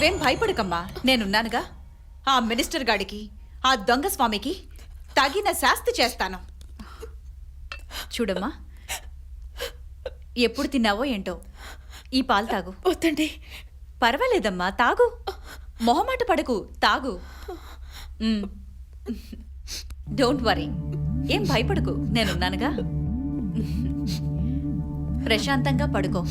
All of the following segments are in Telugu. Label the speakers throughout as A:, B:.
A: నువ్వేం భయపడకమ్మా, నేనున్నానుగా. ఆ మినిస్టర్ గాడికి, ఆ దొంగ స్వామికి తగిన శాస్తి చేస్తాను. చూడమ్మా, ఎప్పుడు తిన్నావో ఏంటో, ఈ పాలు తాగు.
B: వద్దండి.
A: పర్వాలేదమ్మా, తాగు. మొహమాట పడకు, తాగు. డోంట్ వరీ, ఏం భయపడకు, నేనున్నానుగా. ప్రశాంతంగా పడుకో.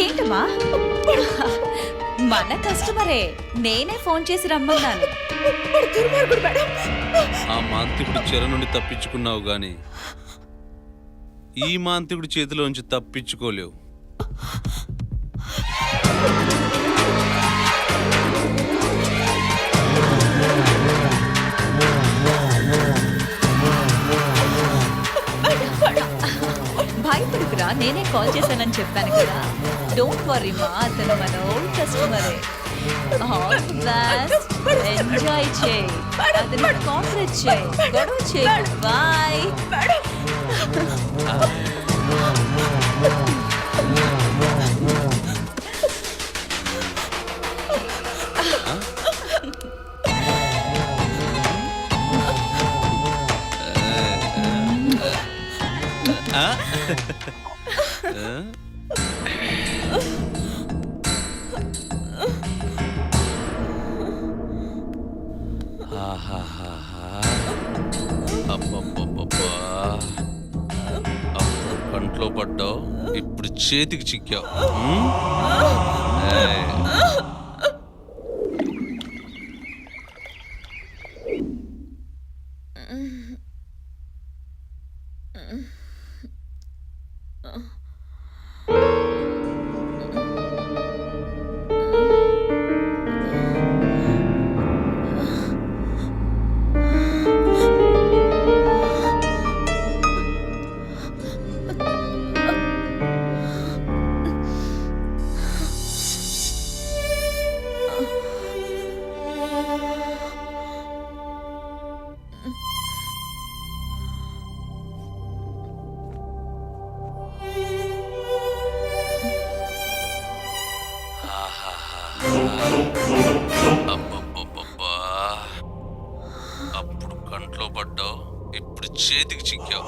A: ఏంటమ్మా? మన కస్టమరే, నేనే ఫోన్ చేసి రమ్మన్నాను.
C: ఆ మాంత్రికుడి చెర నుండి తప్పించుకున్నావు గాని ఈ మాంత్రికుడి చేతిలోంచి తప్పించుకోలేవు.
A: భయపడుకురా, నేనే కాల్ చేశానని చెప్పాను కదా. డోంట్ వరీ మా, అతను మన ఓల్డ్ కస్టమరే. ఆల్ ది బెస్ట్, ఎంజాయ్ చేయి, అతను కోఆపరేట్ చేయి, గొడవ చేయి. బాయ్.
C: అప్పుడు కంట్లో పడ్డావు, ఇప్పుడు చేతికి చిక్కావు. అప్పుడు కంట్లో పడ్డావు, ఇప్పుడు చేతికి చిక్కావు.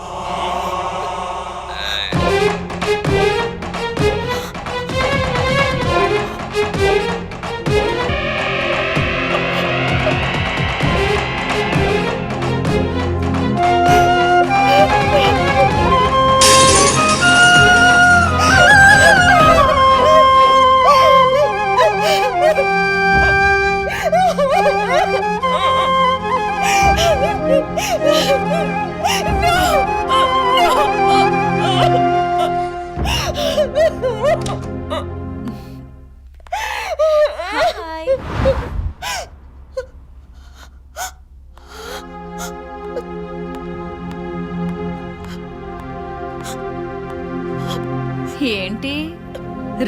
A: ఏంటి,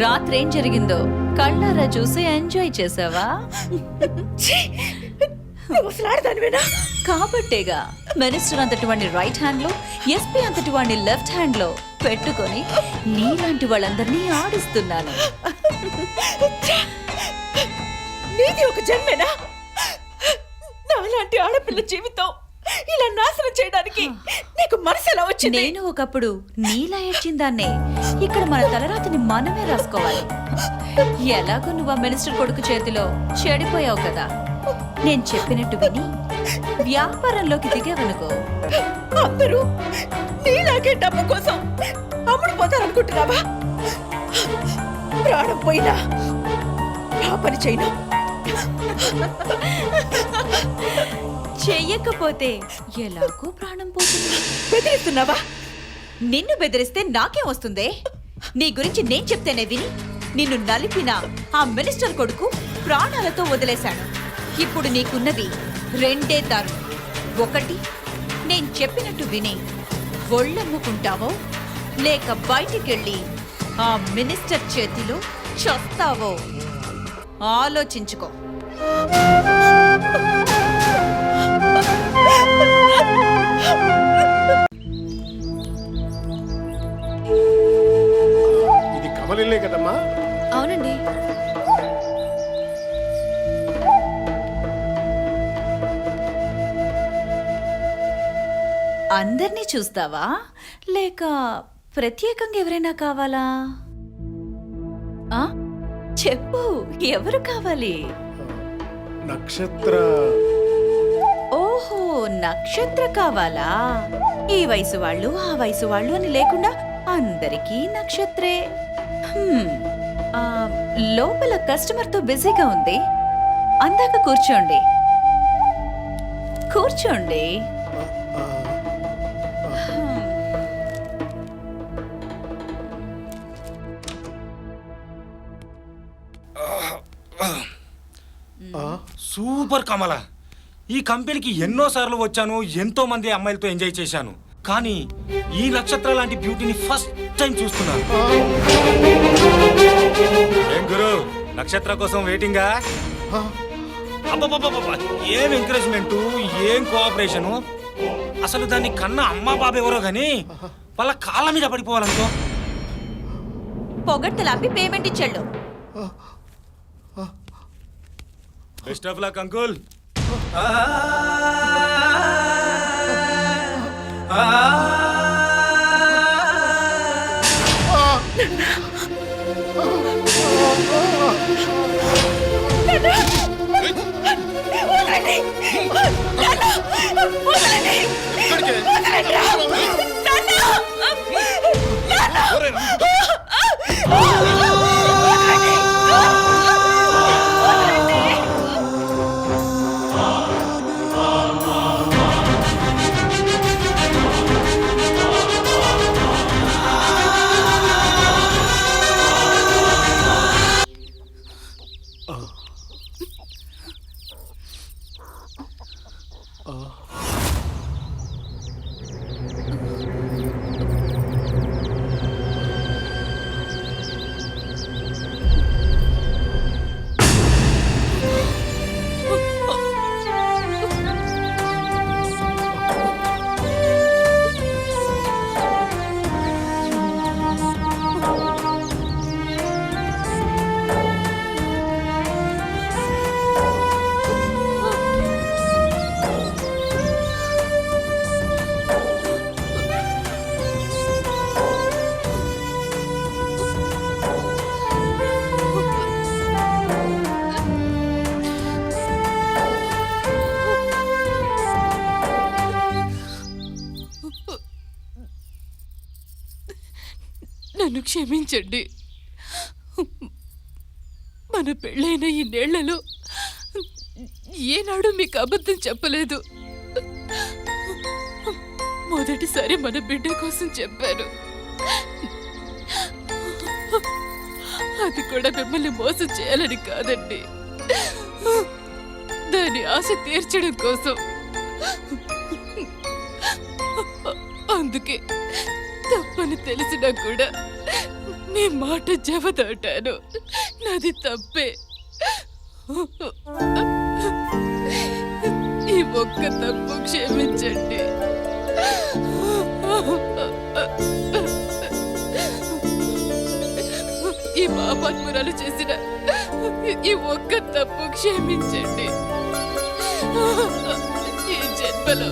A: రాత్రి ఏం జరిగిందో కళ్ళారా చూసి ఎంజాయ్ చేసావా? కాబట్టేగా మినిస్టర్ అంతటి వాడిని రైట్ హ్యాండ్ లో, ఎస్పీ అంతటి వాడిని లెఫ్ట్ హ్యాండ్ లో పెట్టుకొని నీలాంటి వాళ్ళందరినీ ఆడిస్తున్నాను.
B: నీది ఒక జన్మేనా? నాలాంటి ఆడపిల్ల జీవితం ఇలా నాశనం చేయడానికి నీకు మనసు ఎలా వచ్చింది?
A: నేను ఒకప్పుడు నీలా ఏడ్చిందాన్నే. ఇక్కడ మన తలరాతిని మనమే రాసుకోవాలి. ఎలాగో నువ్వు ఆ మినిస్టర్ కొడుకు చేతిలో చెడిపోయావు కదా, నేను చెప్పినట్టు విని వ్యాపారంలోకి దిగావనుకో,
B: అందరూ నీలాగే డబ్బు కోసం అమ్ముడు పోతారనుకుంటున్నావా? ప్రాణం పోయినా ఆ పని చేయను.
A: చెయ్యకపోతే ఎలాగో ప్రాణం పోతుంది.
B: బెదిరిస్తున్నావా?
A: నిన్ను బెదిరిస్తే నాకేం వస్తుందే? నీ గురించి నేను చెప్తేనే విని నిన్ను నలిపిన ఆ మినిస్టర్ కొడుకు ప్రాణాలతో వదిలేశాను. ఇప్పుడు నీకున్నది రెండే దారులు. ఒకటి, నేను చెప్పినట్టు విని ఒళ్ళమ్ముకుంటావో, లేక బయటికెళ్ళి ఆ మినిస్టర్ చేతిలో చస్తావో ఆలోచించుకో.
D: మన కదమ్మా?
A: అవునండి. అందరినీ చూస్తావా లేక ప్రత్యేకంగా ఎవరైనా కావాలా? ఆ? చెప్పు, ఎవరు కావాలి?
D: నక్షత్ర.
A: ఓహో, నక్షత్ర కావాలా? ఈ వయసు వాళ్ళు ఆ వయసు వాళ్ళు అని లేకుండా అందరికీ నక్షత్రే. హ్మ్. ఆ, లోపల కస్టమర్తో బిజీగా ఉంది, అందాక కూర్చోండి. కూర్చోండి.
E: సూపర్ కమల. ఈ కంపెనీకి ఎన్నోసార్లు వచ్చాను, ఎంతో మంది అమ్మాయిలతో ఎంజాయ్ చేశాను, కానీ ఈ నక్షత్ర లాంటి బ్యూటీని ఫస్ట్ టైం చూస్తున్నాను. ఏం గురు, నక్షత్ర కోసం వెయిటింగా? అబ్బబ్బబ్బబ్బ, ఏం ఎంకరేజ్మెంటు, ఏం కోఆపరేషను. అసలు దాన్ని కన్నా అమ్మా బాబు ఎవరో గాని వాళ్ళ కాళ్ళ మీద పడిపోవాలనుకో.
A: పొగట్టలాపి పేమెంట్ ఇచ్చాడు.
E: Best of luck uncle.
B: నన్ను క్షమించండి. మన పెళ్ళైన ఈ నేళ్లలో ఏనాడు మీకు అబద్ధం చెప్పలేదు. మొదటిసారి మన బిడ్డ కోసం చెప్పాను. అది కూడా మిమ్మల్ని మోసం చేయాలని కాదండి, దాని ఆశ తీర్చడం కోసం. అందుకే తప్పని తెలిసినా కూడా నీ మాట జవదాటాను. నాది తప్పే. ఈ ఒక్క తప్పు క్షమించండి. ఈ పాపాత్మురాలు చేసిన ఈ ఒక్క తప్పు క్షమించండి. ఈ జన్మలో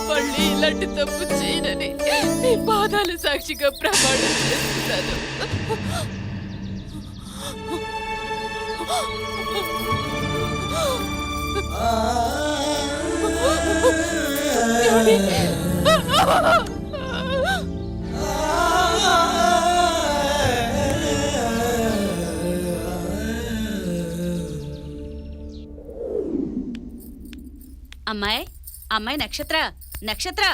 B: మళ్ళీ ఇలాంటి తప్పు చేయనని నీ పాదాల సాక్షిగా ప్రమాణం చేస్తున్నాను.
A: అమ్మాయి, అమ్మాయి నక్షత్ర, నక్షత్ర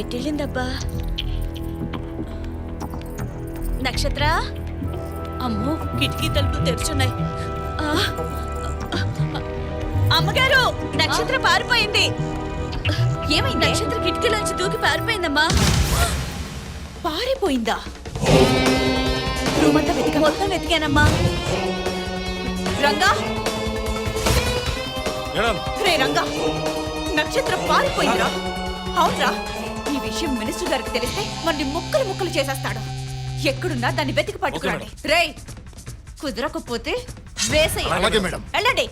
A: ఎట్టెళ్ళిందబ్బా? నక్షత్ర, అమ్మో కిటికీ తలుపులు తెరుచున్నాయి. అమ్మగారు, నక్షత్ర పారిపోయింది. ఏమైంది? నక్షత్ర కిటికీలోంచి దూకి పారిపోయిందమ్మా. పారిపోయిందా? రూమ్ అంతా వెతికా, మొత్తం వెతికానమ్మా. రంగా, రే రంగా, నక్షత్ర పారిపోయిందిరా.
B: అవునరా, ఈ విషయం మినిస్టర్ గారికి తెలిస్తే మనని ముక్కలు ముక్కలు చేసేస్తాడు. ఎక్కడున్నా దాన్ని వెతికి పట్టుకురండి. రేయ్, కుదరకపోతే వేసేయ్.
D: అలాగే మేడం.
B: వెళ్ళండి.